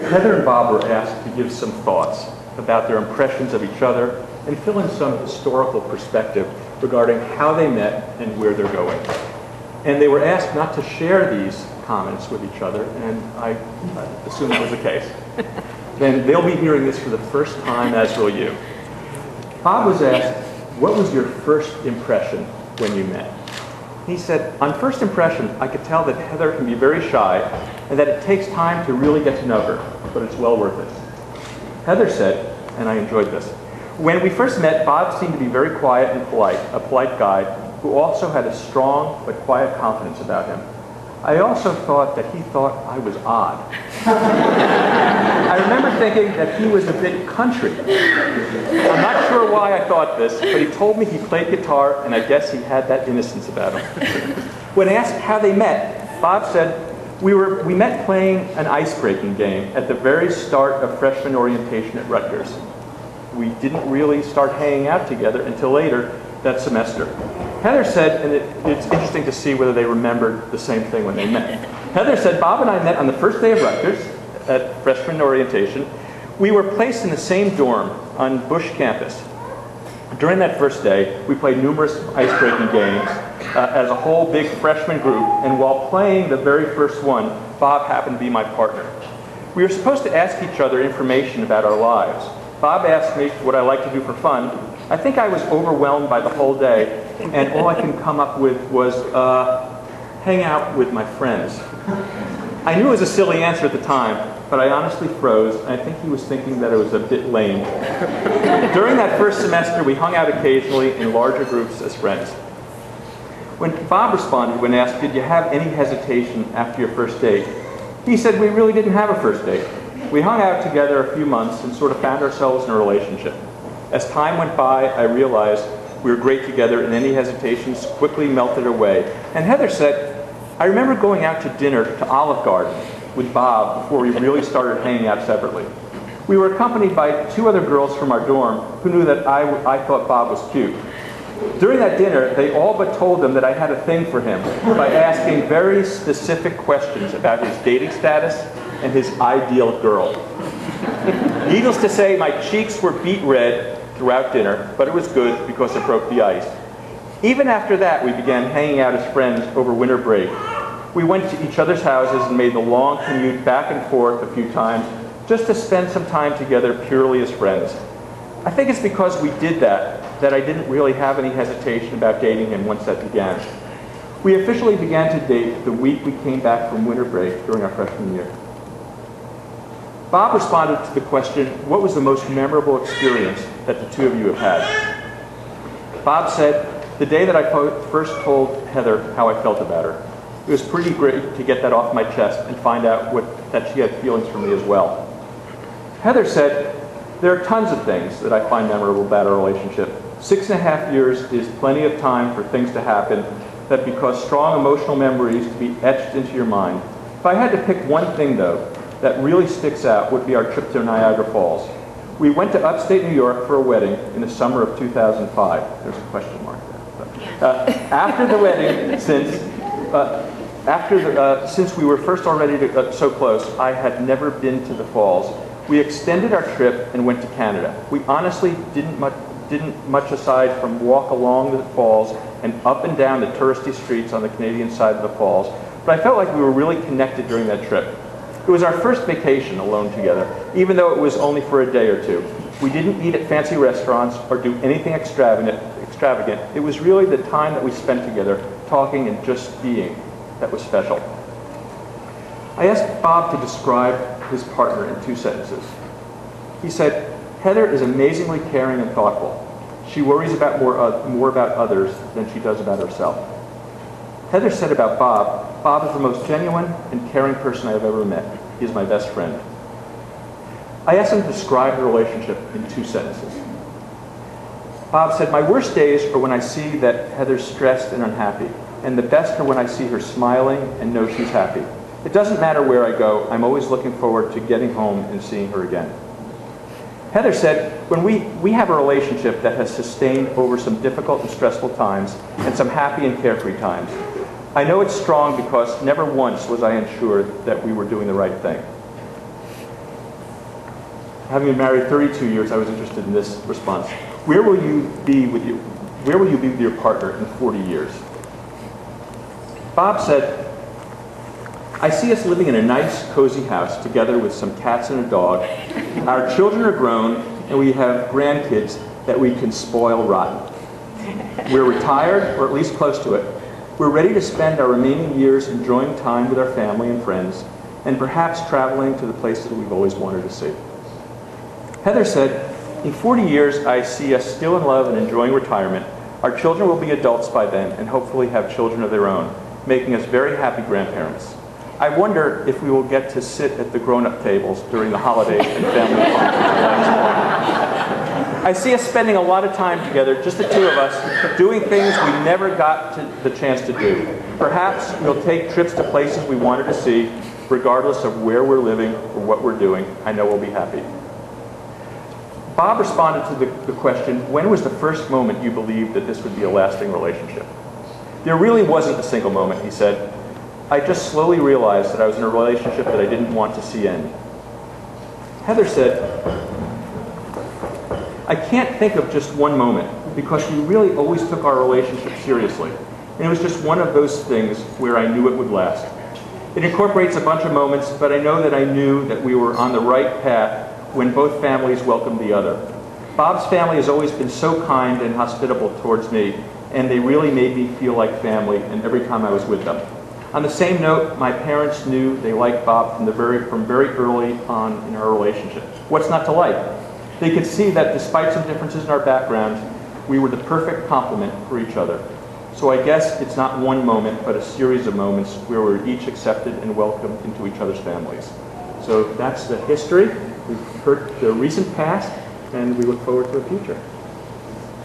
Heather and Bob were asked to give some thoughts about their impressions of each other and fill in some historical perspective regarding how they met and where they're going. And they were asked not to share these comments with each other, and I assume that was the case. Then they'll be hearing this for the first time, as will you. Bob was asked, what was your first impression when you met? He said, on first impression, I could tell that Heather can be very shy and that it takes time to really get to know her, but it's well worth it. Heather said, and I enjoyed this, when we first met, Bob seemed to be very quiet and polite, a polite guy who also had a strong but quiet confidence about him. I also thought that he thought I was odd. I remember thinking that he was a bit country. I'm not sure why I thought this, but he told me he played guitar, and I guess he had that innocence about him. When asked how they met, Bob said, we met playing an ice-breaking game at the very start of freshman orientation at Rutgers. We didn't really start hanging out together until later that semester. Heather said, and it's interesting to see whether they remembered the same thing when they met. Heather said, Bob and I met on the first day of Rutgers at freshman orientation. We were placed in the same dorm on Bush campus. During that first day, we played numerous ice-breaking games as a whole big freshman group, and while playing the very first one, Bob happened to be my partner. We were supposed to ask each other information about our lives. Bob asked me what I like to do for fun. I think I was overwhelmed by the whole day, and all I can come up with was hang out with my friends. I knew it was a silly answer at the time, but I honestly froze, and I think he was thinking that it was a bit lame. During that first semester, we hung out occasionally in larger groups as friends. When Bob responded when asked, did you have any hesitation after your first date? He said, we really didn't have a first date. We hung out together a few months and sort of found ourselves in a relationship. As time went by, I realized we were great together and any hesitations quickly melted away. And Heather said, I remember going out to dinner to Olive Garden with Bob before we really started hanging out separately. We were accompanied by two other girls from our dorm who knew that I thought Bob was cute. During that dinner, they all but told him that I had a thing for him by asking very specific questions about his dating status and his ideal girl. Needless to say, my cheeks were beet red throughout dinner, but it was good because it broke the ice. Even after that, we began hanging out as friends over winter break. We went to each other's houses and made the long commute back and forth a few times just to spend some time together purely as friends. I think it's because we did that I didn't really have any hesitation about dating him once that began. We officially began to date the week we came back from winter break during our freshman year. Bob responded to the question, what was the most memorable experience that the two of you have had? Bob said, the day that I first told Heather how I felt about her. It was pretty great to get that off my chest and find out that she had feelings for me as well. Heather said, there are tons of things that I find memorable about our relationship. 6.5 years is plenty of time for things to happen that because strong emotional memories to be etched into your mind. If I had to pick one thing, though, that really sticks out would be our trip to Niagara Falls. We went to upstate New York for a wedding in the summer of 2005. There's a question mark there. After the wedding, since we were first already so close, I had never been to the falls. We extended our trip and went to Canada. We honestly didn't much aside from walk along the falls and up and down the touristy streets on the Canadian side of the falls, but I felt like we were really connected during that trip. It was our first vacation alone together, even though it was only for a day or two. We didn't eat at fancy restaurants or do anything extravagant. It was really the time that we spent together, talking and just being, that was special. I asked Bob to describe his partner in 2 sentences. He said, Heather is amazingly caring and thoughtful. She worries about more about others than she does about herself. Heather said about Bob, Bob is the most genuine and caring person I have ever met. He is my best friend. I asked him to describe the relationship in 2 sentences. Bob said, my worst days are when I see that Heather's stressed and unhappy, and the best are when I see her smiling and know she's happy. It doesn't matter where I go, I'm always looking forward to getting home and seeing her again. Heather said, when we have a relationship that has sustained over some difficult and stressful times and some happy and carefree times. I know it's strong because never once was I unsure that we were doing the right thing. Having been married 32 years, I was interested in this response. Where will you be with your partner in 40 years? Bob said, I see us living in a nice, cozy house together with some cats and a dog. Our children are grown, and we have grandkids that we can spoil rotten. We're retired, or at least close to it. We're ready to spend our remaining years enjoying time with our family and friends, and perhaps traveling to the places we've always wanted to see. Heather said, in 40 years, I see us still in love and enjoying retirement. Our children will be adults by then, and hopefully have children of their own, making us very happy grandparents. I wonder if we will get to sit at the grown-up tables during the holidays and family functions. I see us spending a lot of time together, just the two of us, doing things we never got the chance to do. Perhaps we'll take trips to places we wanted to see, regardless of where we're living or what we're doing. I know we'll be happy. Bob responded to the question, when was the first moment you believed that this would be a lasting relationship? There really wasn't a single moment, he said. I just slowly realized that I was in a relationship that I didn't want to see end. Heather said, I can't think of just one moment, because we really always took our relationship seriously. And it was just one of those things where I knew it would last. It incorporates a bunch of moments, but I know that I knew that we were on the right path when both families welcomed the other. Bob's family has always been so kind and hospitable towards me, and they really made me feel like family and every time I was with them. On the same note, my parents knew they liked Bob from very early on in our relationship. What's not to like? They could see that despite some differences in our background, we were the perfect complement for each other. So I guess it's not one moment, but a series of moments where we're each accepted and welcomed into each other's families. So that's the history. We've heard the recent past, and we look forward to the future.